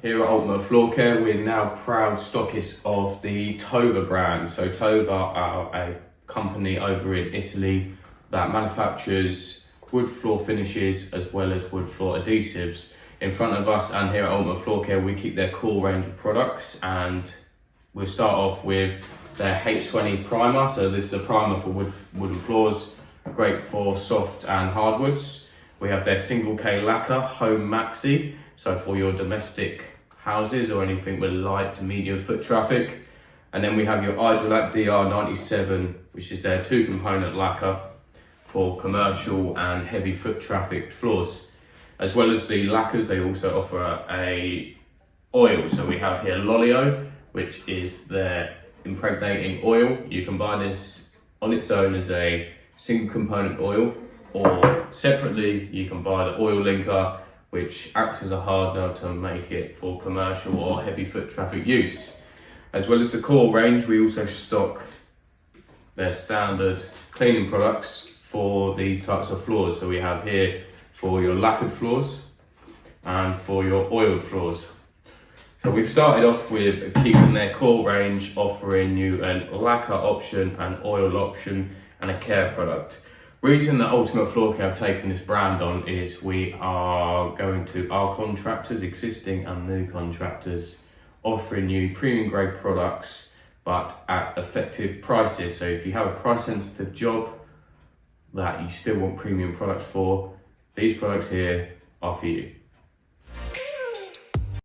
Here at Ultimate Floor Care, we're now proud stockists of the Tover brand. So Tover are a company over in Italy that manufactures wood floor finishes as well as wood floor adhesives. In front of us and here at Ultimate Floor Care, we keep their core range of products, and we'll start off with their H20 primer. So this is a primer for wooden floors, great for soft and hardwoods. We have their single K lacquer Home Maxi, so for your domestic houses or anything with light to medium foot traffic. And then we have your Hydrolac DR97, which is their 2-component lacquer for commercial and heavy foot trafficked floors. As well as the lacquers, they also offer a oil. So we have here Lolio, which is their impregnating oil. You can buy this on its own as a single component oil, or separately you can buy the oil linker, which acts as a hardener to make it for commercial or heavy foot traffic use. As well as the core range, we also stock their standard cleaning products for these types of floors. So we have here for your lacquered floors and for your oiled floors. So we've started off with keeping their core range, offering you an lacquer option, an oil option, and a care product. Reason that Ultimate Floor Care have taken this brand on is we are going to our contractors, existing and new contractors, offering you premium grade products but at effective prices. So if you have a price sensitive job that you still want premium products for, these products here are for you.